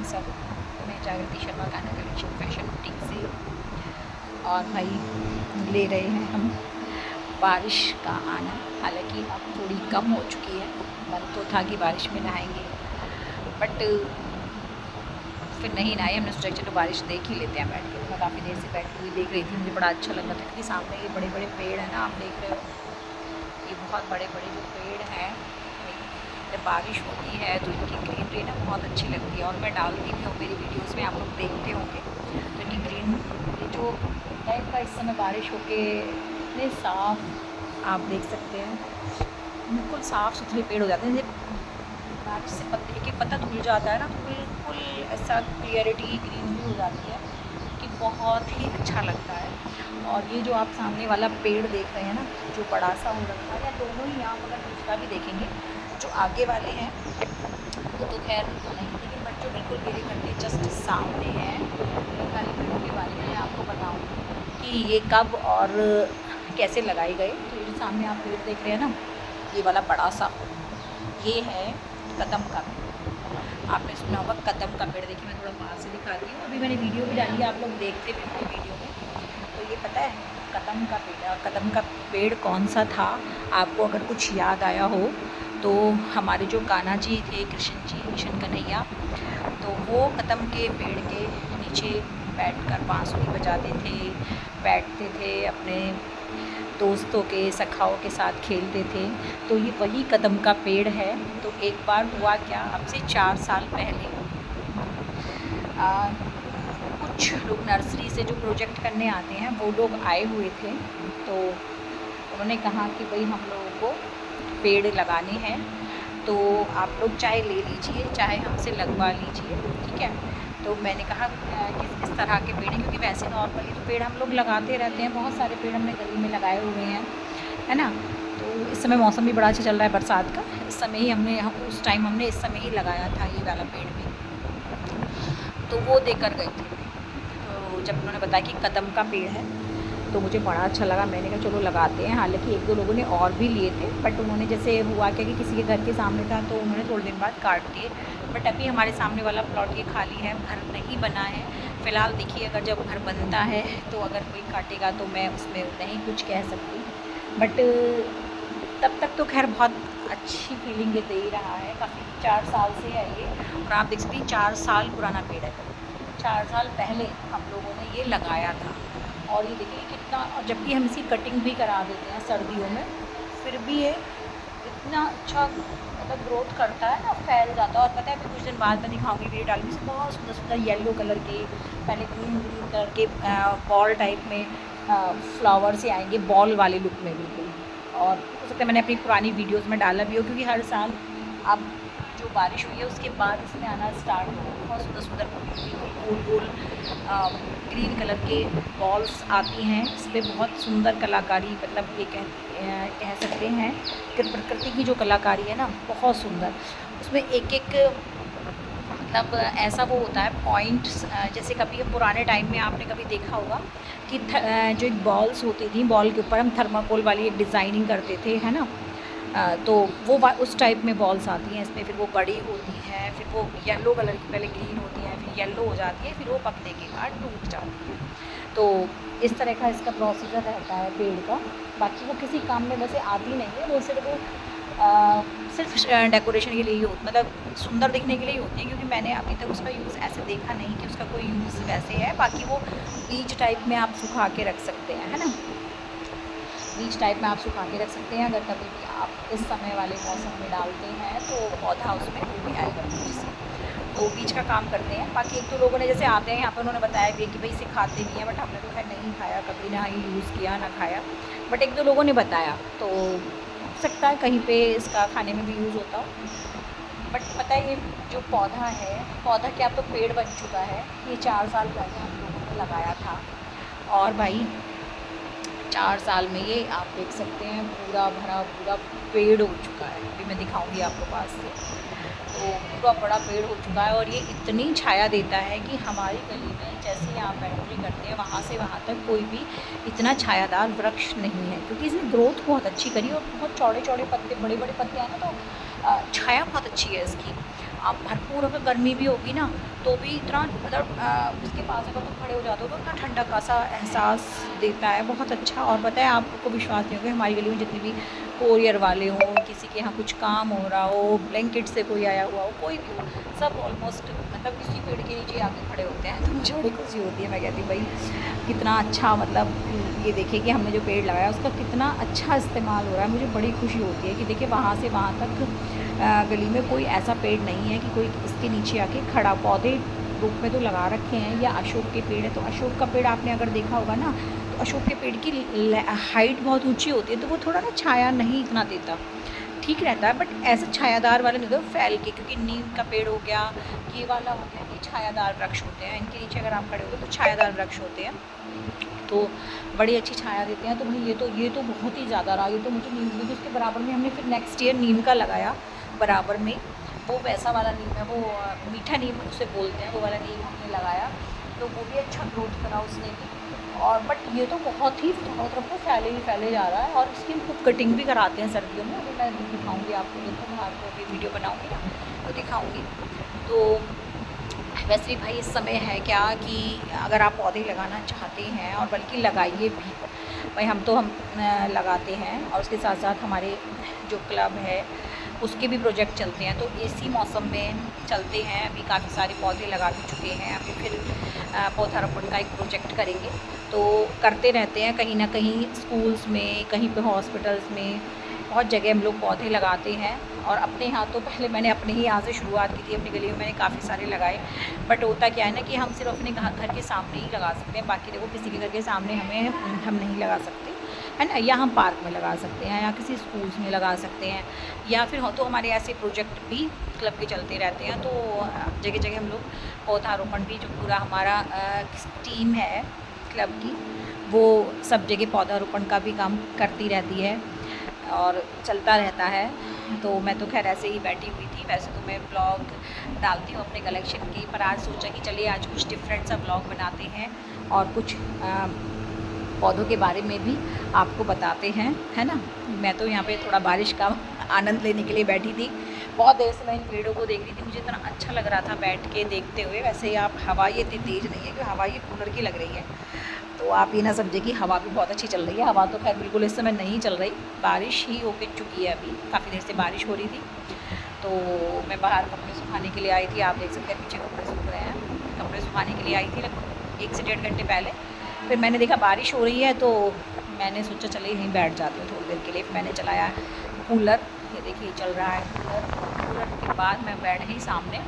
सब। मैं जागृति Sharma Kanha collection fashion boutique से। और भाई ले रहे हैं हम बारिश का आनंद। हालांकि अब थोड़ी कम हो चुकी है। मन तो था कि बारिश में नहाएंगे, बट फिर नहीं नहाए। हमने सोचा चलो बारिश देख ही लेते हैं बैठ के। तो मैं काफ़ी देर से बैठी हुई देख रही थी, मुझे बड़ा अच्छा लग रहा था क्योंकि सामने ये बड़े बड़े पेड़ हैं ना, आप देख रहे हो ये बहुत बड़े बड़े जो पेड़ हैं। जब बारिश होती है तो इनकी ग्रीनरी ना बहुत अच्छी लगती है, और मैं डालती भी हूँ मेरी वीडियोस में, आप लोग देखते होंगे। तो इनकी ग्रीन ये जो टाइप का इस समय बारिश होके इतने साफ आप देख सकते हैं, बिल्कुल साफ़ सुथरे पेड़ हो जाते हैं। जैसे बारिश से पत्ते एक पत्ता धुल जाता है ना, तो बिल्कुल ऐसा क्लियरिटी ग्रीनरी हो जाती है कि बहुत ही अच्छा लगता है। और ये जो आप सामने वाला पेड़ देख रहे हैं ना, जो बड़ा सा हो रखा है, या दोनों ही आप अगर दूसरा भी देखेंगे, जो आगे वाले हैं वो तो खैर नहीं, लेकिन बट जो बिल्कुल मेरे घर के जस्ट सामने हैं इन वाले पेड़ों के बारे में आपको बताऊँ कि ये कब और कैसे लगाए गए। तो ये जो सामने आप पेड़ देख रहे हैं ना, ये वाला बड़ा सा, ये है कदम का पेड़। आपने सुना होगा कदम का पेड़। देखिए मैं थोड़ा पास से दिखाती हूँ, अभी मैंने वीडियो भी डाली है, आप लोग देखते भी होंगे वीडियो में। तो ये पता है कदम का पेड़, कदम का पेड़ कौन सा था, आपको अगर कुछ याद आया हो तो हमारे जो कान्हा जी थे, कृष्ण जी, किशन कन्हैया, तो वो कदम के पेड़ के नीचे बैठकर बांसुरी बजाते थे, बैठते थे, अपने दोस्तों के सखाओं के साथ खेलते थे। तो ये वही कदम का पेड़ है। तो एक बार हुआ क्या, अब से 4 साल पहले कुछ लोग नर्सरी से जो प्रोजेक्ट करने आते हैं वो लोग आए हुए थे। तो उन्होंने कहा कि भाई हम लोगों को पेड़ लगाने हैं, तो आप लोग चाहे ले लीजिए चाहे हमसे लगवा लीजिए, ठीक है। तो मैंने कहा किस तरह के पेड़ हैं, क्योंकि वैसे नॉर्मली तो पेड़ हम लोग लगाते रहते हैं, बहुत सारे पेड़ हमने गली में लगाए हुए हैं, है ना। तो इस समय मौसम भी बड़ा अच्छा चल रहा है बरसात का, इस समय ही उस टाइम हमने इस समय ही लगाया था ये वाला पेड़ भी। तो वो देकर गए थे। तो जब उन्होंने बताया कि कदम का पेड़ है तो मुझे बड़ा अच्छा लगा। मैंने कहा चलो लगाते हैं। हालांकि 1-2 लोगों ने और भी लिए थे, बट उन्होंने जैसे हुआ क्या कि किसी के घर के सामने था तो उन्होंने थोड़े दिन बाद काट दिए। बट अभी हमारे सामने वाला प्लॉट ये खाली है, घर नहीं बना है फ़िलहाल। देखिए अगर जब घर बनता है तो अगर कोई काटेगा तो मैं उसमें नहीं कुछ कह सकती, बट तब तक तो खैर बहुत अच्छी फीलिंग ये दे ही रहा है। काफ़ी 4 साल से है ये, और आप देख सकते हैं 4 साल पुराना पेड़ है। 4 साल पहले हम लोगों ने ये लगाया था, और ये देखिए कितना, और जबकि हम इसकी कटिंग भी करा देते हैं सर्दियों में, फिर भी ये इतना अच्छा मतलब ग्रोथ करता है ना, फैल जाता है। और पता है अभी कुछ दिन बाद मैं दिखाऊंगी वीडियो डालूंगी, से बहुत सुंदर सुंदर येलो कलर के, पहले ग्रीन ग्रीन कलर के बॉल टाइप में फ्लावर से आएंगे, बॉल वाले लुक में बिल्कुल। और हो सकता है मैंने अपनी पुरानी वीडियोस में डाला भी हो, क्योंकि हर साल अब जो बारिश हुई है उसके बाद इसमें आना स्टार्ट हो। बहुत सुंदर सुंदर गोल गोल ग्रीन कलर के बॉल्स आती हैं। इस पर बहुत सुंदर कलाकारी, मतलब ये कह सकते हैं कि प्रकृति की जो कलाकारी है ना, बहुत सुंदर। उसमें एक एक मतलब ऐसा वो होता है पॉइंट्स, जैसे कभी पुराने टाइम में आपने कभी देखा होगा कि जो एक बॉल्स होती थी, बॉल के ऊपर हम थर्माकोल वाली एक डिज़ाइनिंग करते थे, है ना। तो वो उस टाइप में बॉल्स आती हैं इसमें। फिर वो बड़ी होती हैं, फिर वो येलो कलर की, पहले ग्रीन होती हैं, फिर येलो हो जाती है, फिर वो पकने के बाद टूट जाती है। तो इस तरह का इसका प्रोसीजर रहता है पेड़ का। बाकी वो किसी काम में वैसे आती नहीं है, वो सिर्फ डेकोरेशन के लिए ही मतलब सुंदर दिखने के लिए ही होती है, क्योंकि मैंने अभी तक उसका यूज़ ऐसे देखा नहीं कि उसका कोई यूज़ वैसे है। बाकी वो बीज टाइप में आप सुखा के रख सकते हैं, है ना। बीज टाइप में आप सुखा के रख सकते हैं। अगर कभी भी आप इस समय वाले मौसम में डालते हैं तो पौधा उसमें वो भी आएगा बीज से, तो बीज का काम करते हैं। बाकी 1-2 लोगों ने जैसे आते हैं यहाँ पर, उन्होंने बताया भी कि भाई इसे खाते नहीं है, बट हमने तो खैर नहीं खाया कभी, ना ही यूज़ किया ना खाया, बट 1-2 लोगों ने बताया। तो हो सकता है कहीं पे इसका खाने में भी यूज़ होता हो। बट पता है ये जो पौधा है, पौधा क्या तो पेड़ बन चुका है। ये 4 साल पहले हम लोगों ने लगाया था, और भाई 4 साल में ये आप देख सकते हैं पूरा भरा पूरा पेड़ हो चुका है। अभी मैं दिखाऊंगी आपको पास से। तो पूरा बड़ा पेड़ हो चुका है, और ये इतनी छाया देता है कि हमारी गली में जैसे ही आप एंट्री करते हैं वहाँ से वहाँ तक कोई भी इतना छायादार वृक्ष नहीं है, क्योंकि इसने ग्रोथ बहुत अच्छी करी, और बहुत चौड़े चौड़े पत्ते, बड़े बड़े पत्ते हैं ना, तो छाया बहुत अच्छी है इसकी। आप भरपूर अगर गर्मी भी होगी ना तो भी इतना मतलब इसके पास अगर तुम खड़े हो जाते हो तो इतना ठंडा का सा एहसास देता है, बहुत अच्छा। और पता है आपको विश्वास नहीं होगा, हमारी गली में जितने भी कोरियर वाले हों, किसी के यहाँ कुछ काम हो रहा हो, ब्लैंकेट से कोई आया हुआ हो, कोई भी हो, सब ऑलमोस्ट मतलब किसी पेड़ के नीचे आके खड़े होते हैं। तो मुझे बड़ी खुशी होती है, मैं कहती हूँ भाई कितना अच्छा, मतलब ये देखिए कि हमने जो पेड़ लगाया उसका कितना अच्छा इस्तेमाल हो रहा है। मुझे बड़ी खुशी होती है कि देखिए वहाँ से वहाँ तक गली में कोई ऐसा पेड़ नहीं है कि कोई इसके नीचे आके खड़ा, पौधे रूप में तो लगा रखे हैं, या अशोक के पेड़ है तो अशोक का पेड़ आपने अगर देखा होगा ना तो अशोक के पेड़ की हाइट बहुत ऊंची होती है, तो वो थोड़ा ना छाया नहीं इतना देता, ठीक रहता है, बट ऐसे छायादार वाले नहीं होते फैल के, क्योंकि नीम का पेड़ हो गया, ये वाला हो गया, ये छायादार वृक्ष होते हैं, इनके नीचे अगर आप खड़े हो तो छायादार वृक्ष होते हैं, तो बड़ी अच्छी छाया देते हैं। तो भाई ये तो बहुत ही ज़्यादा रहा, ये तो मुझे नीम भी, उसके बराबर में हमने फिर नेक्स्ट ईयर नीम का लगाया बराबर में, वो वैसा वाला नीम है, वो मीठा नीम उसे बोलते हैं, वो वाला नीम हमने लगाया, तो वो भी अच्छा ग्रोथ करा उसने भी। और बट ये तो बहुत ही चारों तरफ तो फैले ही फैले जा रहा है, और इसकी हम खूब कटिंग भी कराते हैं सर्दियों में, अभी मैं दिखाऊंगी आपको, देखो मैं आपको अभी वीडियो बनाऊंगी ना तो दिखाऊंगी। तो वैसे भाई इस समय है क्या कि अगर आप पौधे लगाना चाहते हैं, और बल्कि लगाइए भी भाई, हम लगाते हैं, और उसके साथ साथ हमारे जो क्लब है उसके भी प्रोजेक्ट चलते हैं, तो इसी मौसम में चलते हैं, अभी काफ़ी सारे पौधे लगा भी चुके हैं, अभी फिर पौधारोपण का एक प्रोजेक्ट करेंगे, तो करते रहते हैं कहीं ना कहीं स्कूल्स में, कहीं पे हॉस्पिटल्स में, बहुत जगह हम लोग पौधे लगाते हैं। और अपने यहाँ तो पहले मैंने अपने ही यहाँ से शुरुआत की थी, अपनी गली में मैंने काफ़ी सारे लगाए, बट होता क्या है ना कि हम सिर्फ अपने घर के सामने ही लगा सकते हैं, बाकी देखो किसी के घर के सामने हम नहीं लगा सकते, है ना, या हम पार्क में लगा सकते हैं, या किसी स्कूल्स में लगा सकते हैं, या फिर हो तो हमारे ऐसे प्रोजेक्ट भी क्लब के चलते रहते हैं, तो जगह जगह हम लोग पौधारोपण भी, जो पूरा हमारा टीम है क्लब की, वो सब जगह पौधारोपण का भी काम करती रहती है और चलता रहता है। तो मैं तो खैर ऐसे ही बैठी हुई थी, वैसे तो मैं ब्लॉग डालती हूँ अपने कलेक्शन की, पर आज सोचा कि चलिए आज कुछ डिफरेंट सा ब्लॉग बनाते हैं और कुछ पौधों के बारे में भी आपको बताते हैं, है ना। मैं तो यहाँ पे थोड़ा बारिश का आनंद लेने के लिए बैठी थी, बहुत देर से मैं इन पेड़ों को देख रही थी, मुझे इतना अच्छा लग रहा था बैठ के देखते हुए। वैसे ही आप हवा ये इतनी तेज़ नहीं है कि हवा ये कूलर की लग रही है, तो आप ये ना समझे कि हवा भी बहुत अच्छी चल रही है, हवा तो खैर बिल्कुल इस समय नहीं चल रही, बारिश ही होके चुकी है, अभी काफ़ी देर से बारिश हो रही थी। तो मैं बाहर कपड़े सुखाने के लिए आई थी, आप देख सकते हैं पीछे कपड़े सूख रहे हैं, कपड़े सुखाने के लिए आई थी लगभग 1 से 1.5 घंटे पहले। फिर मैंने देखा बारिश हो रही है, तो मैंने सोचा चलिए यहीं बैठ जाती हूँ थोड़ी देर के लिए। फिर मैंने चलाया कूलर, ये देखिए चल रहा है कूलर, कूलर के बाद मैं बैठ गई सामने,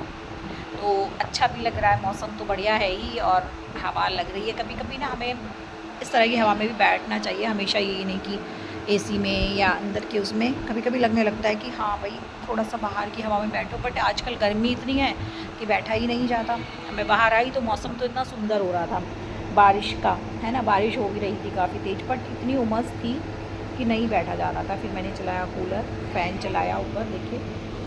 तो अच्छा भी लग रहा है, मौसम तो बढ़िया है ही, और हवा लग रही है। कभी कभी ना हमें इस तरह की हवा में भी बैठना चाहिए, हमेशा ये नहीं कि एसी में या अंदर के उसमें, कभी कभी लगने लगता है कि हाँ भाई थोड़ा सा बाहर की हवा में बैठो, बट आजकल गर्मी इतनी है कि बैठा ही नहीं जाता। मैं बाहर आई तो मौसम तो इतना सुंदर हो रहा था बारिश का, है ना, बारिश हो भी रही थी काफ़ी तेज़, बट इतनी उमस थी कि नहीं बैठा जा रहा था। फिर मैंने चलाया कूलर, फ़ैन चलाया ऊपर देखिए,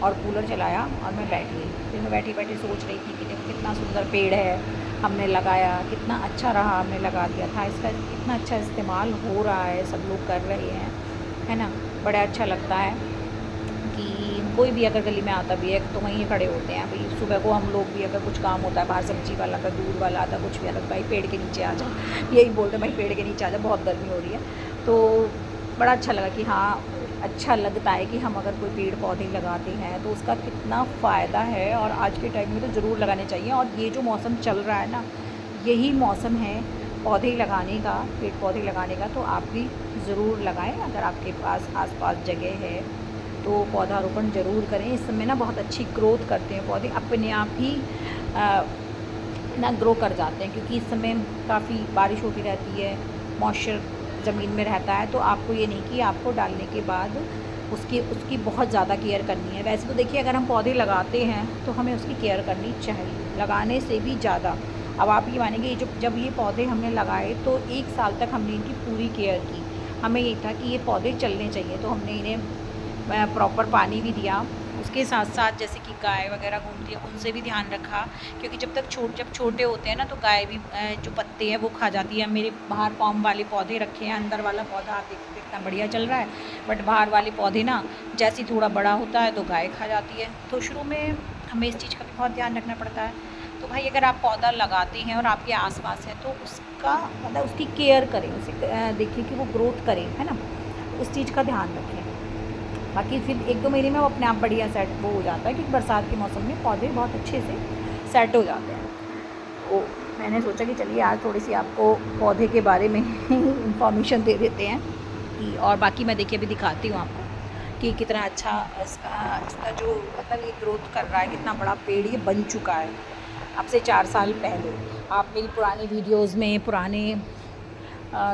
और कूलर चलाया और मैं बैठ गई। फिर मैं बैठी बैठी सोच रही थी कि देखो कितना सुंदर पेड़ है हमने लगाया, कितना अच्छा रहा, हमने लगा दिया था, इसका कितना अच्छा इस्तेमाल हो रहा है, सब लोग कर रहे हैं, है ना। बड़ा अच्छा लगता है कि कोई भी अगर गली में आता भी है तो वहीं खड़े होते हैं भाई, सुबह को हम लोग भी अगर कुछ काम होता है, बाहर सब्जी वाला का, दूध वाला आता, कुछ भी आता, भाई पेड़ के नीचे आ जाओ, यही बोलते हैं भाई पेड़ के नीचे आ जाओ, बहुत गर्मी हो रही है। तो बड़ा अच्छा लगा कि हाँ, अच्छा लगता है कि हम अगर कोई पेड़ पौधे लगाते हैं तो उसका कितना फ़ायदा है, और आज के टाइम में तो ज़रूर लगाने चाहिए। और ये जो मौसम चल रहा है ना, यही मौसम है पौधे लगाने का, पेड़ पौधे लगाने का, तो आप भी ज़रूर लगाएं। अगर आपके पास आसपास जगह है तो पौधारोपण ज़रूर करें। इस समय ना बहुत अच्छी ग्रोथ करते हैं पौधे, अपने आप ही ना ग्रो कर जाते हैं, क्योंकि इस समय काफ़ी बारिश होती रहती है, मॉइस्चर ज़मीन में रहता है, तो आपको ये नहीं कि आपको डालने के बाद उसकी बहुत ज़्यादा केयर करनी है। वैसे तो देखिए अगर हम पौधे लगाते हैं तो हमें उसकी केयर करनी चाहिए, लगाने से भी ज़्यादा। अब आप ये मानेंगे जब ये पौधे हमने लगाए तो 1 साल तक हमने इनकी पूरी केयर की, हमें ये था कि ये पौधे चलने चाहिए, तो हमने इन्हें प्रॉपर पानी भी दिया। उसके साथ साथ जैसे कि गाय वगैरह घूमती है उनसे भी ध्यान रखा, क्योंकि जब छोटे होते हैं ना तो गाय भी जो पत्ते हैं वो खा जाती है। मेरे बाहर पॉम वाले पौधे रखे हैं, अंदर वाला पौधा आप देखते इतना बढ़िया चल रहा है, बट बाहर वाले पौधे ना जैसे ही थोड़ा बड़ा होता है तो गाय खा जाती है। तो शुरू में हमें इस चीज़ का भी बहुत ध्यान रखना पड़ता है। तो भाई अगर आप पौधा लगाते हैं और आपके आसपास है तो उसका मतलब उसकी केयर करें, उसे देखिए कि वो ग्रोथ करे, है ना, उस चीज़ का ध्यान रखें। बाकी फिर 1-2 महीने में वो अपने आप बढ़िया सेट वो हो जाता है, क्योंकि बरसात के मौसम में पौधे बहुत अच्छे से सेट हो जाते हैं। तो मैंने सोचा कि चलिए आज थोड़ी सी आपको पौधे के बारे में इंफॉर्मेशन दे देते हैं कि, और बाकी मैं देखिए अभी दिखाती हूँ आपको कि कितना अच्छा इसका जो मतलब ये ग्रोथ कर रहा है, कितना बड़ा पेड़ ये बन चुका है। अब से 4 साल पहले आप मेरी पुरानी वीडियोज़ में, पुराने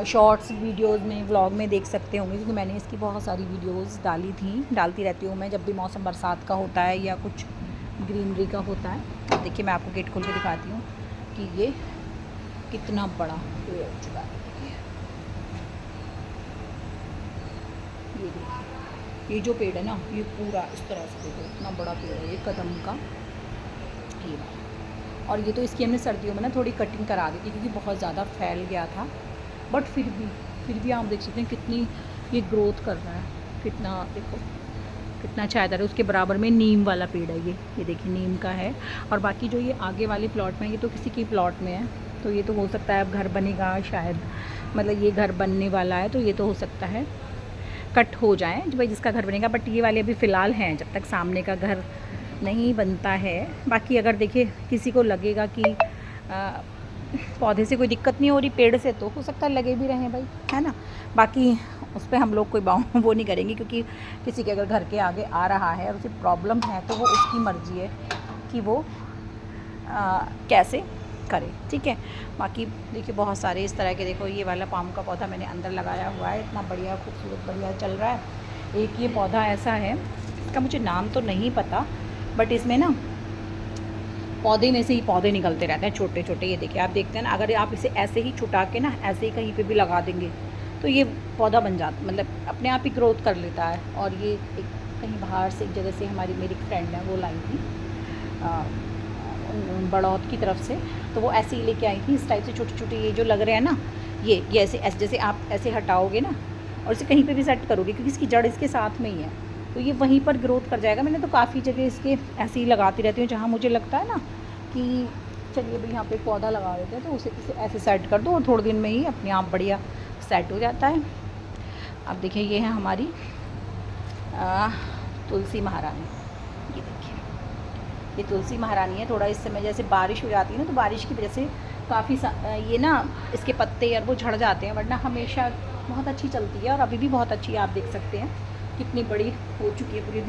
शॉर्ट्स वीडियोज़ में, व्लॉग में देख सकते होंगे, क्योंकि मैंने इसकी बहुत सारी वीडियोज़ डालती रहती हूँ मैं जब भी मौसम बरसात का होता है या कुछ ग्रीनरी का होता है। देखिए मैं आपको गेट खोल के दिखाती हूँ कि ये कितना बड़ा पेड़ हो चुका है। ये देखिए, ये जो पेड़ है ना, ये पूरा इस तरह से देखो, इतना बड़ा पेड़ है ये कदम का, ये वाला। और ये तो इसकी हमने सर्दियों में ना थोड़ी कटिंग करा दी थी, क्योंकि बहुत ज़्यादा फैल गया था। बट फिर भी आप देख सकते हैं कितनी ये ग्रोथ कर रहा है, कितना देखो कितना छायादार है। उसके बराबर में नीम वाला पेड़ है, ये देखिए नीम का है। और बाकी जो ये आगे वाले प्लॉट में, ये तो किसी की प्लॉट में है, तो ये तो हो सकता है अब घर बनेगा शायद, मतलब ये घर बनने वाला है, तो ये तो हो सकता है कट हो जाए जो भाई जिसका घर बनेगा। बट ये वाले अभी फ़िलहाल हैं, जब तक सामने का घर नहीं बनता है। बाकी अगर देखिए किसी को लगेगा कि पौधे से कोई दिक्कत नहीं हो रही, पेड़ से, तो हो सकता है लगे भी रहें भाई, है ना। बाकी उस पर हम लोग कोई वो नहीं करेंगे, क्योंकि किसी के अगर घर के आगे आ रहा है और उसे प्रॉब्लम है तो वो उसकी मर्ज़ी है कि वो कैसे करे, ठीक है। बाकी देखिए बहुत सारे इस तरह के, देखो ये वाला पाम का पौधा मैंने अंदर लगाया हुआ है, इतना बढ़िया खूबसूरत बढ़िया चल रहा है। एक ये पौधा ऐसा है, इसका मुझे नाम तो नहीं पता, बट इसमें ना पौधे में से ही पौधे निकलते रहते हैं छोटे छोटे। ये देखिए आप देखते हैं ना, अगर आप इसे ऐसे ही छुटा के ना ऐसे ही कहीं पे भी लगा देंगे तो ये पौधा बन जाता, मतलब अपने आप ही ग्रोथ कर लेता है। और ये एक कहीं बाहर से एक जगह से मेरी फ्रेंड है वो लाई थी बड़ौत की तरफ से, तो वो ऐसे ही लेके आई थी। इस टाइप से छोटे छोटे ये जो लग रहे हैं ना, ये ऐसे जैसे आप ऐसे हटाओगे ना और इसे कहीं पे भी सेट करोगे, क्योंकि इसकी जड़ इसके साथ में ही है, तो ये वहीं पर ग्रोथ कर जाएगा। मैंने तो काफ़ी जगह इसके ऐसे ही लगाती रहती हूँ, जहाँ मुझे लगता है ना कि चलिए भाई यहाँ पे पौधा लगा देते हैं, तो इसे ऐसे सेट कर दो और थोड़े दिन में ही अपने आप बढ़िया सेट हो जाता है। अब देखिए ये है हमारी तुलसी महारानी। ये देखिए ये तुलसी महारानी है। थोड़ा इस समय जैसे बारिश हो जाती है ना, तो बारिश की वजह से काफ़ी ये ना इसके पत्ते और वो झड़ जाते हैं, वरना हमेशा बहुत अच्छी चलती है और अभी भी बहुत अच्छी आप देख सकते हैं कितनी बड़ी हो चुकी है पूरी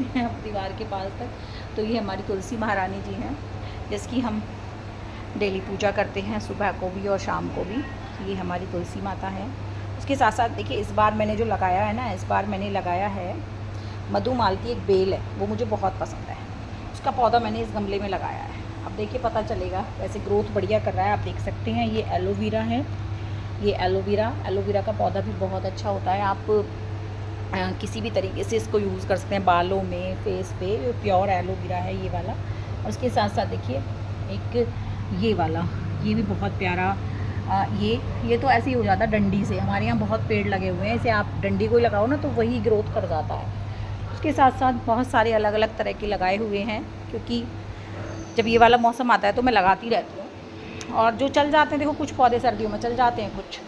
दीवार के पास तक। तो ये हमारी तुलसी महारानी जी हैं, जिसकी हम डेली पूजा करते हैं, सुबह को भी और शाम को भी। ये हमारी तुलसी माता है। उसके साथ साथ देखिए इस बार मैंने जो लगाया है ना, इस बार मैंने लगाया है मधुमालती, एक बेल है, वो मुझे बहुत पसंद है। उसका पौधा मैंने इस गमले में लगाया है। अब देखिए पता चलेगा, वैसे ग्रोथ बढ़िया कर रहा है, आप देख सकते हैं। ये एलोवेरा है, ये एलोवेरा का पौधा भी बहुत अच्छा होता है। आप किसी भी तरीके से इसको यूज़ कर सकते हैं, बालों में, फेस पे। प्योर एलोवेरा है ये वाला। और उसके साथ साथ देखिए एक ये वाला, ये भी बहुत प्यारा। ये तो ऐसे ही हो जाता है डंडी से। हमारे यहाँ बहुत पेड़ लगे हुए हैं, इसे आप डंडी को ही लगाओ ना तो वही ग्रोथ कर जाता है। उसके साथ साथ बहुत सारे अलग अलग तरह के लगाए हुए हैं, क्योंकि जब ये वाला मौसम आता है तो मैं लगाती रहती हूँ। और जो चल जाते हैं, देखो कुछ पौधे सर्दियों में चल जाते हैं, कुछ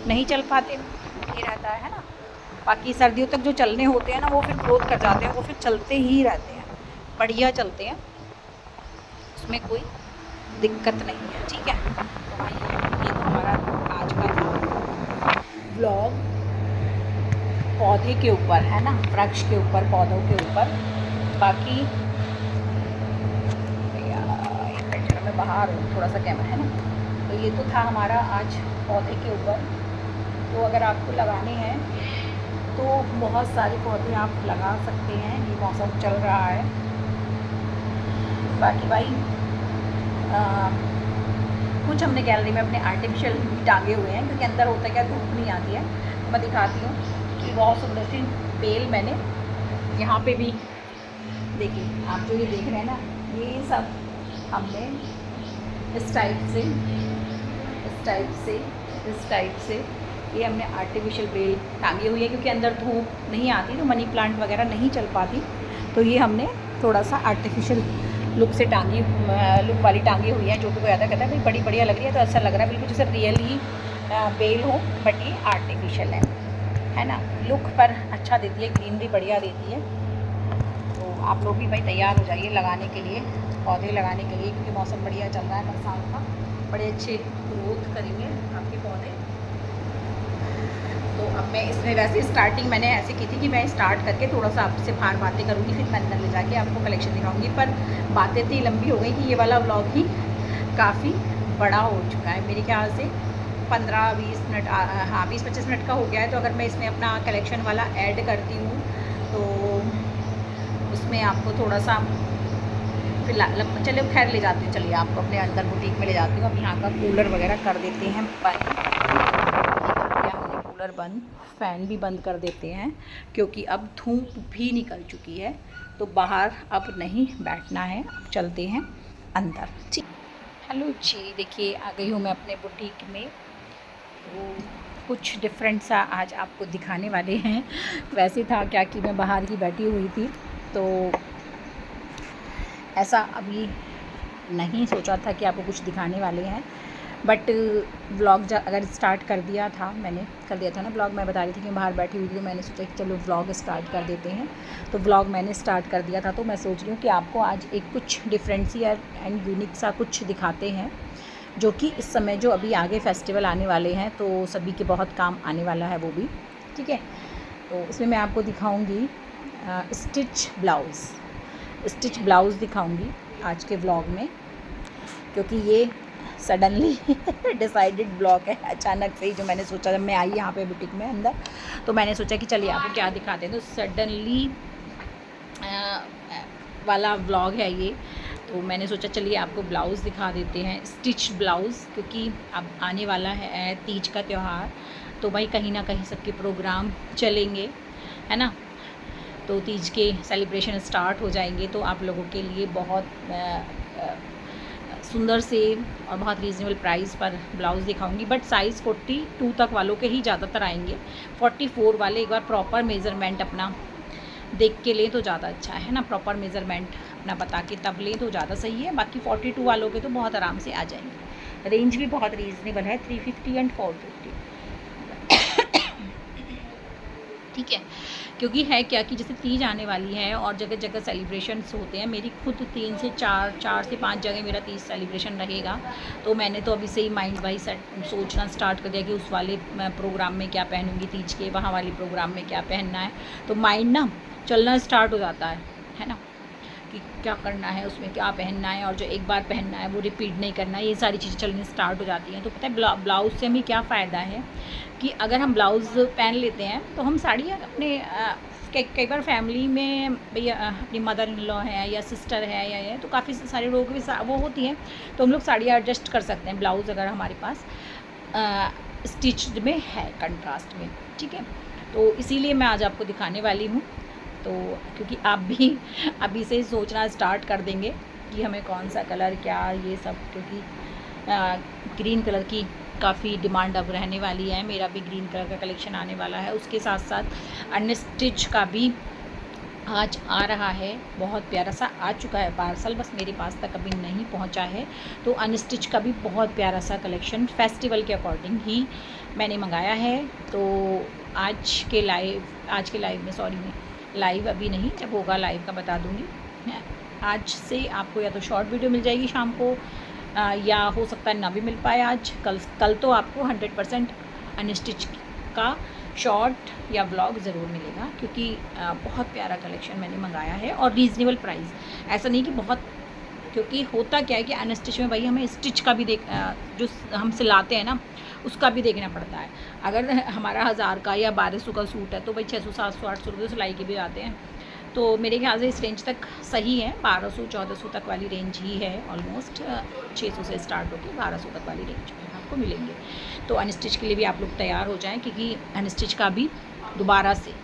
नहीं चल पाते, ये रहता है ना। बाकी सर्दियों तक जो चलने होते हैं ना, वो फिर ग्रोथ कर जाते हैं, वो फिर चलते ही रहते हैं, बढ़िया चलते हैं, उसमें कोई दिक्कत नहीं है, ठीक है। तो भाई ये तो हमारा आज का था व्लॉग पौधे के ऊपर, है ना, वृक्ष के ऊपर, पौधों के ऊपर। बाकी मैं बाहर हूँ, थोड़ा सा कैमरा है ना, तो ये तो था हमारा आज पौधे के ऊपर। तो अगर आपको लगाने हैं तो बहुत सारे पौधे आप लगा सकते हैं, ये मौसम चल रहा है। बाकी भाई कुछ हमने गैलरी में अपने आर्टिफिशियल टांगे हुए हैं, क्योंकि अंदर होता है क्या, धूप नहीं आती है। तो मैं दिखाती हूँ कि बहुत सुंदर सी बेल मैंने यहाँ पे भी, देखिए आप जो ये देख रहे हैं ना, ये सब हमने इस टाइप से ये हमने आर्टिफिशियल बेल टांगी हुई है, क्योंकि अंदर धूप नहीं आती तो मनी प्लांट वगैरह नहीं चल पाती। तो ये हमने थोड़ा सा आर्टिफिशियल लुक से लुक वाली टांगी हुई है, जो भी कोई आता कहता है भाई बड़ी बढ़िया लग रही है, तो ऐसा लग रहा है बिल्कुल जैसे रियल ही बेल हो, बट ये आर्टिफिशियल है ना। लुक पर अच्छा देती है, ग्रीनरी बढ़िया देती है। तो आप लोग भी भाई तैयार हो जाइए लगाने के लिए, पौधे लगाने के लिए, क्योंकि मौसम बढ़िया चल रहा है बरसात का, बड़े अच्छे ग्रोथ करेंगे आपके पौधे। तो अब मैं इसमें वैसे स्टार्टिंग मैंने ऐसे की थी कि मैं स्टार्ट करके थोड़ा सा आपसे बाहर बातें करूँगी, फिर मैं अंदर ले जाके आपको कलेक्शन दिखाऊंगी, पर बातें इतनी लंबी हो गई कि ये वाला व्लॉग ही काफ़ी बड़ा हो चुका है मेरे ख्याल से। 15-20 मिनट, हाँ 20-25 मिनट का हो गया है। तो अगर मैं इसमें अपना कलेक्शन वाला ऐड करती हूँ तो उसमें आपको थोड़ा सा फिलहाल, चलिए खैर ले जाती हूँ, चलिए आपको अपने अंदर बुटीक में ले जाती हूँ। अब यहाँ का कूलर वगैरह कर देते हैं बंद, हमने कूलर बंद, फ़ैन भी बंद कर देते हैं, क्योंकि अब धूप भी निकल चुकी है, तो बाहर अब नहीं बैठना है, अब चलते हैं अंदर। ठीक, हेलो जी, देखिए आ गई हूँ मैं अपने बुटीक में। तो कुछ डिफरेंट सा आज आपको दिखाने वाले हैं। वैसे था क्या कि मैं बाहर ही बैठी हुई थी, तो ऐसा अभी नहीं सोचा था कि आपको कुछ दिखाने वाले हैं, बट व्लॉग अगर स्टार्ट कर दिया था, मैंने कर दिया था ना व्लॉग, मैं बता रही थी कि मैं बाहर बैठी हुई थी, तो मैंने सोचा कि चलो व्लॉग स्टार्ट कर देते हैं। तो व्लॉग मैंने स्टार्ट कर दिया था, तो मैं सोच रही हूँ कि आपको आज एक कुछ डिफरेंट सी एंड यूनिक सा कुछ दिखाते हैं, जो कि इस समय जो अभी आगे फेस्टिवल आने वाले हैं, तो सभी के बहुत काम आने वाला है वो भी। ठीक है, तो इसमें मैं आपको दिखाऊँगी स्टिच ब्लाउज़ दिखाऊंगी आज के व्लॉग में, क्योंकि ये सडनली डिसाइडेड ब्लॉग है, अचानक से ही जो मैंने सोचा, जब मैं आई यहाँ पे बुटीक में अंदर, तो मैंने सोचा कि चलिए आपको क्या दिखाते हैं। तो सडनली वाला व्लॉग है ये, तो मैंने सोचा चलिए आपको ब्लाउज़ दिखा देते हैं, स्टिच ब्लाउज़, क्योंकि अब आने वाला है तीज का त्यौहार, तो भाई कहीं ना कहीं सबके प्रोग्राम चलेंगे, है ना। तो तीज के सेलिब्रेशन स्टार्ट हो जाएंगे, तो आप लोगों के लिए बहुत सुंदर से और बहुत रीज़नेबल प्राइस पर ब्लाउज़ दिखाऊंगी, बट साइज़ 42 तक वालों के ही ज़्यादातर आएंगे। 44 वाले एक बार प्रॉपर मेज़रमेंट अपना देख के लें तो ज़्यादा अच्छा है ना, प्रॉपर मेज़रमेंट अपना बता के तब लें तो ज़्यादा सही है। बाकी 42 वालों के तो बहुत आराम से आ जाएंगे, रेंज भी बहुत रीज़नेबल है, 350 एंड 450। ठीक है, क्योंकि है क्या कि जैसे तीज आने वाली है और जगह जगह सेलिब्रेशंस होते हैं। मेरी खुद 3 से 4 से 5 जगह मेरा तीज सेलिब्रेशन रहेगा, तो मैंने तो अभी से ही माइंड वाइज सोचना स्टार्ट कर दिया कि उस वाले प्रोग्राम में क्या पहनूंगी, तीज के वहाँ वाले प्रोग्राम में क्या पहनना है, तो माइंड ना चलना स्टार्ट हो जाता है ना, कि क्या करना है, उसमें क्या पहनना है, और जो एक बार पहनना है वो रिपीट नहीं करना है, ये सारी चीज़ें चलनी स्टार्ट हो जाती हैं। तो पता है ब्लाउज़ से हमें क्या फ़ायदा है कि अगर हम ब्लाउज़ पहन लेते हैं तो हम साड़ी अपने कई बार फैमिली में भैया अपनी मदर इन लॉ है या सिस्टर है या तो काफ़ी सारे लोगों की वो होती हैं, तो हम लोग साड़ी एडजस्ट कर सकते हैं ब्लाउज़ अगर हमारे पास स्टिच्ड में है, कंट्रास्ट में। ठीक है, तो इसीलिए मैं आज आपको दिखाने वाली हूँ। तो क्योंकि आप भी अभी से सोचना स्टार्ट कर देंगे कि हमें कौन सा कलर क्या ये सब, क्योंकि ग्रीन कलर की काफ़ी डिमांड अब रहने वाली है। मेरा भी ग्रीन कलर का कलेक्शन आने वाला है, उसके साथ साथ अनस्टिच का भी आज आ रहा है, बहुत प्यारा सा आ चुका है पार्सल, बस मेरे पास तक अभी नहीं पहुंचा है। तो अनस्टिच का भी बहुत प्यारा सा कलेक्शन फेस्टिवल के अकॉर्डिंग ही मैंने मंगाया है। तो आज के लाइव में लाइव अभी नहीं, जब होगा लाइव का बता दूंगी। आज से आपको या तो शॉर्ट वीडियो मिल जाएगी शाम को, या हो सकता है ना भी मिल पाए आज, कल तो आपको 100% अनस्टिच का शॉर्ट या व्लॉग ज़रूर मिलेगा, क्योंकि बहुत प्यारा कलेक्शन मैंने मंगाया है और रीज़नेबल प्राइस। ऐसा नहीं कि बहुत, क्योंकि होता क्या है कि अनस्टिच में भाई हमें स्टिच का भी जो हम सिलाते हैं ना उसका भी देखना पड़ता है। अगर हमारा 1000 का या 1200 का सूट है तो भाई 600 700 800 रुपये सिलाई के भी आते हैं। तो मेरे ख्याल से इस रेंज तक सही है, 1200-1400 तक वाली रेंज ही है ऑलमोस्ट। 600 से स्टार्ट होकर 1200 तक वाली रेंज में आपको मिलेंगे। तो अनस्टिच के लिए भी आप लोग तैयार हो जाएं, क्योंकि अनस्टिच का भी दोबारा से,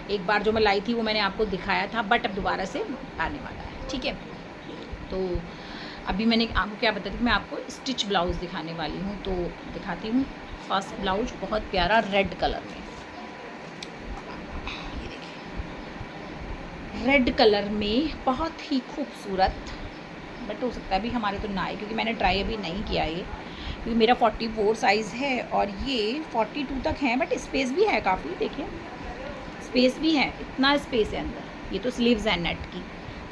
एक बार जो मैं लाई थी वो मैंने आपको दिखाया था, बट अब दोबारा से आने वाला है। ठीक है, तो अभी मैंने आपको क्या बताया कि मैं आपको स्टिच ब्लाउज़ दिखाने वाली हूँ, तो दिखाती हूँ। फर्स्ट ब्लाउज बहुत प्यारा रेड कलर में, ये देखिए रेड कलर में बहुत ही खूबसूरत बट हो सकता है अभी हमारे तो ना आए, क्योंकि मैंने ट्राई अभी नहीं किया ये, क्योंकि मेरा 44 साइज़ है और ये 42 तक है, बट स्पेस भी है काफ़ी, देखिए स्पेस भी है, इतना स्पेस है अंदर। ये तो स्लीव्स है नेट की,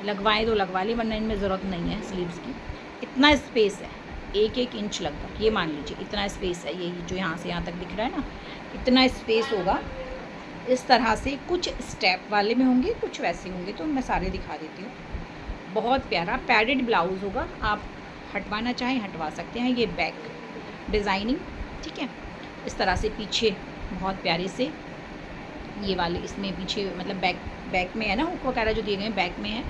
लगवाएं तो लगवा ली, वरना इनमें ज़रूरत नहीं है स्लीव्स की। इतना स्पेस है, 1-1 इंच लगभग, ये मान लीजिए इतना स्पेस है। ये जो यहाँ से यहाँ तक दिख रहा है ना, इतना स्पेस होगा। इस तरह से कुछ स्टेप वाले में होंगे, कुछ वैसे होंगे, तो मैं सारे दिखा देती हूँ। बहुत प्यारा पैडेड ब्लाउज़ होगा, आप हटवाना चाहें हटवा सकते हैं। ये बैक डिज़ाइनिंग, ठीक है, इस तरह से पीछे बहुत प्यारे से ये वाले, इसमें पीछे मतलब बैक में है ना, हुक वगैरह जो दिए गए हैं बैक में है,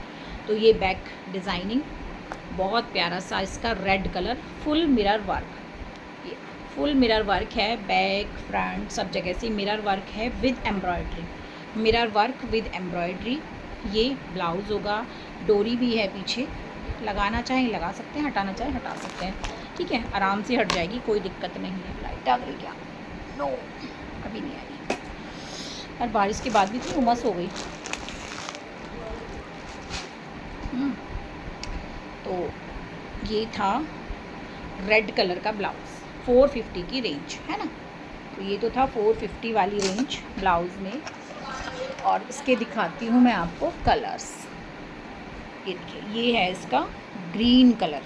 तो ये बैक डिज़ाइनिंग बहुत प्यारा सा, इसका red colour, full mirror work, ये फुल मिरर वर्क है, बैक फ्रंट सब जगह से मिरर वर्क है with embroidery, mirror work with embroidery. ये ब्लाउज़ होगा, डोरी भी है पीछे, लगाना चाहें लगा सकते हैं, हटाना चाहें हटा सकते हैं, ठीक है, आराम से हट जाएगी, कोई दिक्कत नहीं है। लाइट आ गई क्या? नो, अभी नहीं आई यार, बारिश के बाद भी इतनी उमस हो गई। तो ये था रेड कलर का ब्लाउज़, 450 की रेंज है ना, तो ये तो था 450 वाली रेंज ब्लाउज़ में। और इसके दिखाती हूँ मैं आपको कलर्स। ये देखिए, ये है इसका ग्रीन कलर,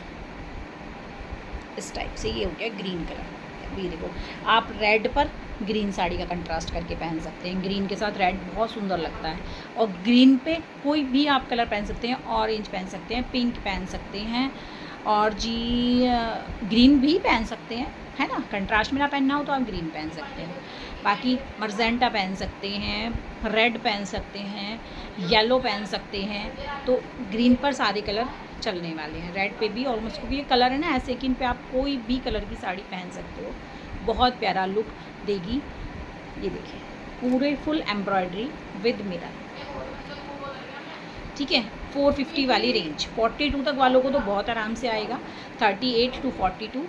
इस टाइप से ये हो गया ग्रीन कलर। ये देखो, आप रेड पर ग्रीन साड़ी का कंट्रास्ट करके पहन सकते हैं, ग्रीन के साथ रेड बहुत सुंदर लगता है। और ग्रीन पे कोई भी आप कलर पहन सकते हैं, ऑरेंज पहन सकते हैं, पिंक पहन सकते हैं, और जी ग्रीन भी पहन सकते हैं, है ना, कंट्रास्ट में ना पहनना हो तो आप ग्रीन पहन सकते हैं। बाकी मर्जेंटा पहन सकते हैं, रेड पहन सकते हैं, येलो पहन सकते हैं, तो ग्रीन पर सारे कलर चलने वाले हैं। रेड पे भी ऑलमोस्ट, क्योंकि ये कलर है ना ऐसे कि इन पे आप कोई भी कलर की साड़ी पहन सकते हो, बहुत प्यारा लुक देगी। ये देखिए, पूरे फुल एम्ब्रॉयडरी विद मिरर, ठीक है, 450 वाली रेंज। 42 तक वालों को तो बहुत आराम से आएगा, 38 to 42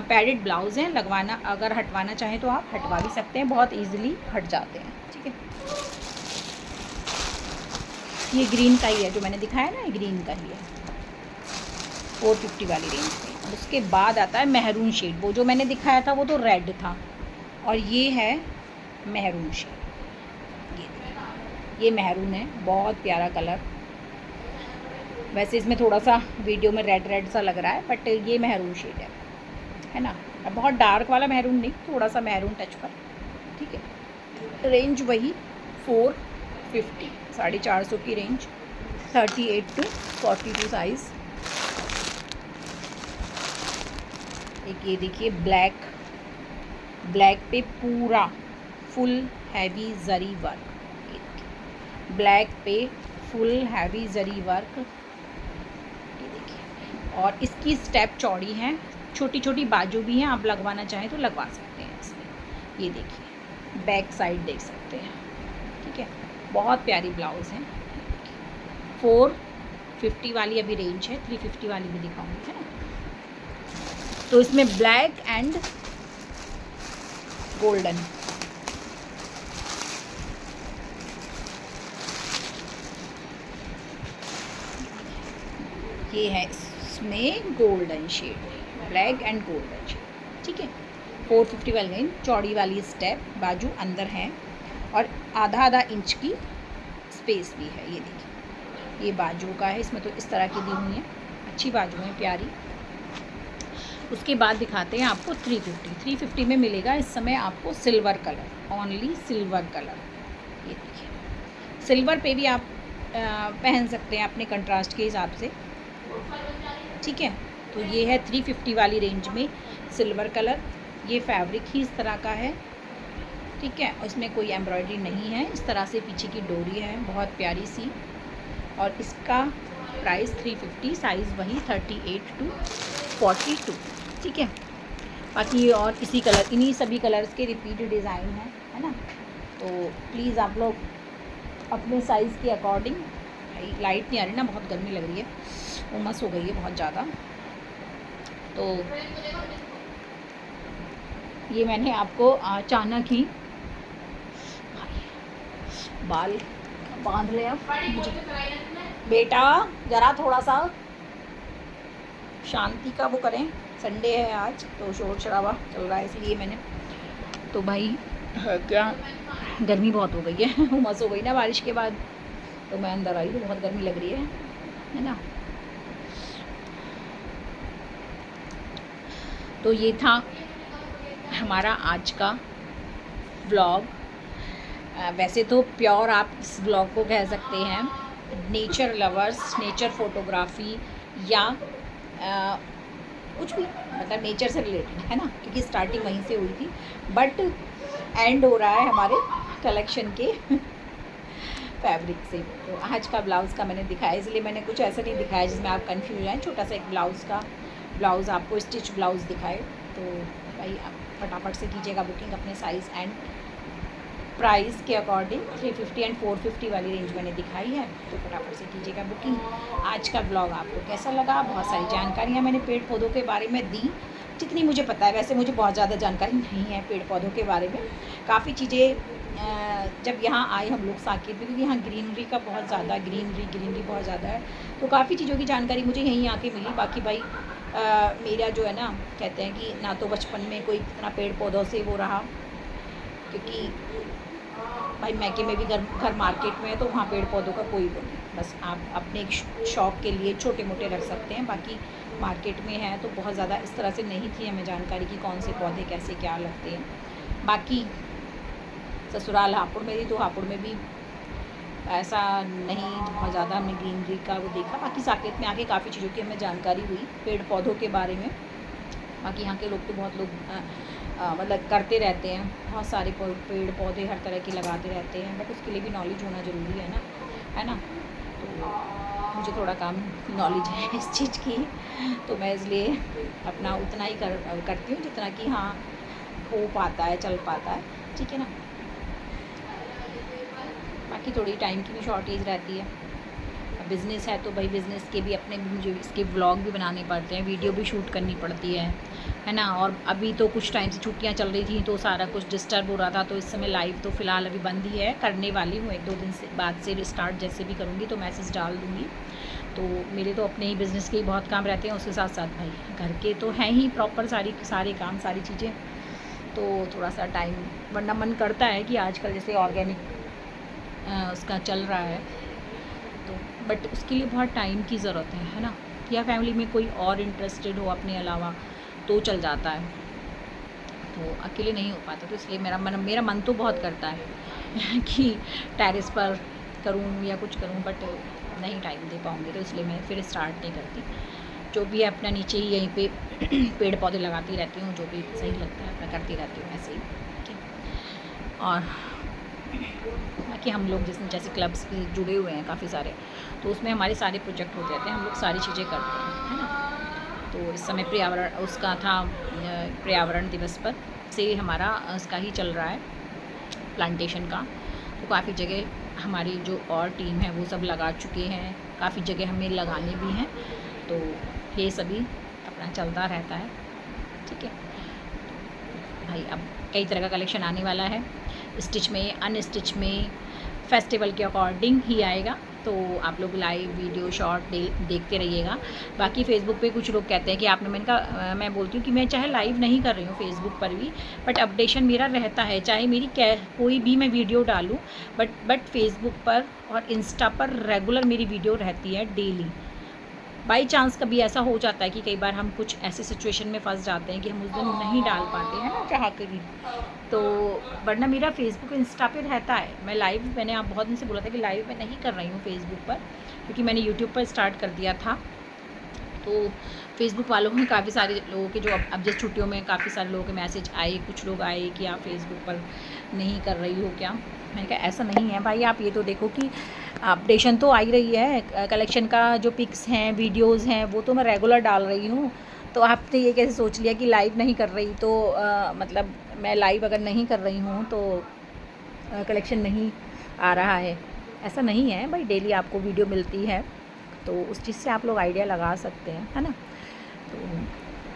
पैडेड ब्लाउज़ हैं। लगवाना, अगर हटवाना चाहें तो आप हटवा भी सकते हैं, बहुत इजीली हट जाते हैं, ठीक है। ये ग्रीन का ही है जो मैंने दिखाया ना, ये ग्रीन का ही है 450 वाली रेंज में। और उसके बाद आता है मेहरून शेड, वो जो मैंने दिखाया था वो तो रेड था, और ये है मेहरून शेड। ये मेहरून है, बहुत प्यारा कलर। वैसे इसमें थोड़ा सा वीडियो में रेड रेड सा लग रहा है, बट ये मेहरून शेड है ना, बहुत डार्क वाला मेहरून नहीं, थोड़ा सा मेहरून टच पर, ठीक है। रेंज वही 450, 450 की रेंज, 38 to 42 साइज़। एक ये देखिए, ब्लैक पे पूरा फुल हैवी जरी वर्क, ब्लैक पे फुल हैवी जरी वर्क, ये देखिए। और इसकी स्टेप चौड़ी हैं, छोटी छोटी बाजू भी हैं, आप लगवाना चाहें तो लगवा सकते हैं इसमें। ये देखिए, बैक साइड देख सकते हैं, ठीक है, बहुत प्यारी ब्लाउज़ हैं। 450 वाली अभी रेंज है, 350 वाली भी दिखाऊंगी, है ना। तो इसमें ब्लैक एंड गोल्डन, ये है इसमें golden shade, black and golden shade, ठीक है। 450 वाली रेंज, चौड़ी वाली स्टेप, बाजू अंदर है, और आधा इंच की स्पेस भी है। ये देखिए, ये बाजू का है, इसमें तो इस तरह की दी हुई है, अच्छी बाजू है, प्यारी। उसके बाद दिखाते हैं आपको 350 में मिलेगा इस समय आपको silver colour, only silver colour. ये देखिए, सिल्वर पे भी आप पहन सकते हैं अपने कंट्रास्ट के हिसाब से, ठीक है। तो ये है 350 वाली रेंज में सिल्वर कलर। ये फैब्रिक ही इस तरह का है, ठीक है, और इसमें कोई एम्ब्रॉयडरी नहीं है, इस तरह से पीछे की डोरी है, बहुत प्यारी सी। और इसका प्राइस 350, साइज़ वही 38 to 42, ठीक है। बाकी और इसी कलर, इन्हीं सभी कलर्स के रिपीट डिज़ाइन है ना। तो प्लीज़ आप लोग अपने साइज़ के अकॉर्डिंग, लाइट नहीं आ रही ना, बहुत गर्मी लग रही है, उमस हो गई है बहुत ज़्यादा, तो ये मैंने आपको अचानक ही बाल बांध लिया मुझे। बेटा जरा थोड़ा सा शांति का वो करें। संडे है आज तो शोर शराबा चल रहा है इसलिए मैंने तो भाई क्या गर्मी बहुत हो गई है उमस हो गई ना बारिश के बाद, तो मैं अंदर आई तो बहुत गर्मी लग रही है ना। तो ये था हमारा आज का व्लॉग। वैसे तो प्योर आप इस व्लॉग को कह सकते हैं नेचर लवर्स, नेचर फोटोग्राफी या कुछ भी मतलब नेचर से रिलेटेड है ना, क्योंकि स्टार्टिंग वहीं से हुई थी, बट एंड हो रहा है हमारे कलेक्शन के फैब्रिक से। तो आज का ब्लाउज़ का मैंने दिखाया, इसलिए मैंने कुछ ऐसा नहीं दिखाया जिसमें आप कंफ्यूज हैं। छोटा सा एक ब्लाउज़ आपको स्टिच ब्लाउज़ दिखाए। तो भाई आप फटाफट से कीजिएगा बुकिंग अपने साइज़ एंड प्राइस के अकॉर्डिंग। 350 एंड 450 वाली रेंज मैंने दिखाई है, तो फटाफट से कीजिएगा बुकिंग। आज का ब्लॉग आपको कैसा लगा? बहुत सारी जानकारियाँ मैंने पेड़ पौधों के बारे में दी जितनी मुझे पता है। वैसे मुझे बहुत ज़्यादा जानकारी नहीं है पेड़ पौधों के बारे में। काफ़ी चीज़ें जब यहाँ आए हम लोग साकेत में, क्योंकि यहाँ ग्रीनरी का बहुत ज़्यादा ग्रीनरी बहुत ज़्यादा है, तो काफ़ी चीज़ों की जानकारी मुझे यहीं आके मिली। बाकी भाई मेरा जो है ना, कहते हैं कि ना तो बचपन में कोई इतना पेड़ पौधों से वो रहा, क्योंकि भाई मैके में भी घर मार्केट में है, तो वहाँ पेड़ पौधों का कोई वो नहीं। बस आप अपने एक शौक़ के लिए छोटे मोटे रख सकते हैं, बाकी मार्केट में है तो बहुत ज़्यादा इस तरह से नहीं थी हमें जानकारी कि कौन से पौधे कैसे क्या लगते हैं। बाकी ससुराल हापुड़ में थी, तो हापुड़ में भी ऐसा नहीं बहुत ज़्यादा हमने ग्रीनरी का वो देखा। बाकी साकेत में आके काफ़ी चीज़ों की हमें जानकारी हुई पेड़ पौधों के बारे में। बाकी यहाँ के लोग तो बहुत लोग मतलब करते रहते हैं, बहुत सारे पेड़ पौधे हर तरह के लगाते रहते हैं, बट उसके लिए भी नॉलेज होना ज़रूरी है ना। तो मुझे थोड़ा कम नॉलेज है इस चीज़ की, तो मैं इसलिए अपना उतना ही करती हूँ जितना कि हाँ हो पाता है, चल पाता है, ठीक है ना। बाकी थोड़ी टाइम की भी शॉर्टेज रहती है। बिज़नेस है तो भाई बिज़नेस के भी अपने मुझे इसके व्लॉग भी बनाने पड़ते हैं, वीडियो भी शूट करनी पड़ती है ना। और अभी तो कुछ टाइम से छुट्टियां चल रही थी तो सारा कुछ डिस्टर्ब हो रहा था, तो इस समय लाइव तो फ़िलहाल अभी बंद ही है, करने वाली हूँ 1-2 दिन से बाद से स्टार्ट जैसे भी करूँगी तो मैसेज डाल दूँगी। तो मेरे तो अपने ही बिज़नेस के ही बहुत काम रहते हैं, उसके साथ साथ भाई घर के तो हैं ही प्रॉपर सारे काम सारी चीज़ें, तो थोड़ा सा टाइम, वरना मन करता है कि आजकल जैसे ऑर्गेनिक उसका चल रहा है तो, बट उसके लिए बहुत टाइम की ज़रूरत है ना, या फैमिली में कोई और इंटरेस्टेड हो अपने अलावा तो चल जाता है, तो अकेले नहीं हो पाता। तो इसलिए मेरा मन तो बहुत करता है कि टेरेस पर करूं या कुछ करूं, बट नहीं टाइम दे पाऊँगी, तो इसलिए मैं फिर स्टार्ट नहीं करती। जो भी है अपना नीचे ही यहीं पे पेड़ पौधे लगाती रहती हूँ, जो भी सही लगता है मैं करती रहती हूँ ऐसे ही, ठीक है। और बाकी हम लोग जैसे क्लब्स से जुड़े हुए हैं काफ़ी सारे, तो उसमें हमारे सारे प्रोजेक्ट होते रहते हैं, हम लोग सारी चीज़ें करते हैं, है ना। तो इस समय पर्यावरण दिवस पर से हमारा उसका ही चल रहा है प्लांटेशन का, तो काफ़ी जगह हमारी जो और टीम है वो सब लगा चुके हैं, काफ़ी जगह हमें लगाने भी हैं, तो ये सभी अपना चलता रहता है, ठीक है भाई। अब कई तरह का कलेक्शन आने वाला है, स्टिच में, अनस्टिच में, फेस्टिवल के अकॉर्डिंग ही आएगा, तो आप लोग लाइव वीडियो शॉर्ट देखते रहिएगा। बाकी फ़ेसबुक पे कुछ लोग कहते हैं कि आपने, मैं बोलती हूँ कि मैं चाहे लाइव नहीं कर रही हूँ फ़ेसबुक पर भी, बट अपडेशन मेरा रहता है, चाहे मेरी कोई भी मैं वीडियो डालूँ, बट फ़ेसबुक पर और इंस्टा पर रेगुलर मेरी वीडियो रहती है डेली। बाई चांस कभी ऐसा हो जाता है कि कई बार हम कुछ ऐसे सिचुएशन में फंस जाते हैं कि हम उस दिन नहीं डाल पाते हैं ना चाह के भी, तो वरना मेरा फेसबुक इंस्टा पे रहता है। मैं लाइव, मैंने आप बहुत दिन से बोला था कि लाइव मैं नहीं कर रही हूँ फेसबुक पर, क्योंकि मैंने यूट्यूब पर स्टार्ट कर दिया था। तो फेसबुक वालों में काफ़ी सारे लोगों के जो अब जिस छुट्टियों में काफ़ी सारे लोगों के मैसेज आए, कुछ लोग आए कि आप फेसबुक पर नहीं कर रही हो क्या। मैंने कहा ऐसा नहीं है भाई, आप ये तो देखो कि अपडेशन तो आ ही रही है, कलेक्शन का जो पिक्स हैं, वीडियोस हैं, वो तो मैं रेगुलर डाल रही हूँ। तो आपने ये कैसे सोच लिया कि लाइव नहीं कर रही, तो मतलब मैं लाइव अगर नहीं कर रही हूँ तो कलेक्शन नहीं आ रहा है, ऐसा नहीं है भाई। डेली आपको वीडियो मिलती है, तो उस चीज़ से आप लोग आइडिया लगा सकते हैं, है ना। तो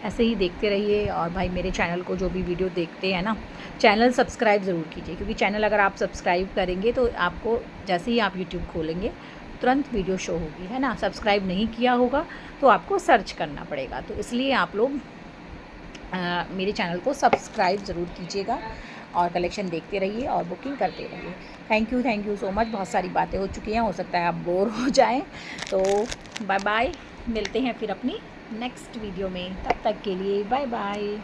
ऐसे ही देखते रहिए, और भाई मेरे चैनल को जो भी वीडियो देखते हैं ना, चैनल सब्सक्राइब ज़रूर कीजिए, क्योंकि चैनल अगर आप सब्सक्राइब करेंगे तो आपको जैसे ही आप यूट्यूब खोलेंगे तुरंत वीडियो शो होगी, है ना। सब्सक्राइब नहीं किया होगा तो आपको सर्च करना पड़ेगा, तो इसलिए आप लोग मेरे चैनल को सब्सक्राइब ज़रूर कीजिएगा और कलेक्शन देखते रहिए और बुकिंग करते रहिए। Thank you so much. बहुत सारी बातें हो चुकी हैं, हो सकता है आप बोर हो जाएं, तो बाय बाय, मिलते हैं फिर अपनी नेक्स्ट वीडियो में। तब तक के लिए बाय बाय।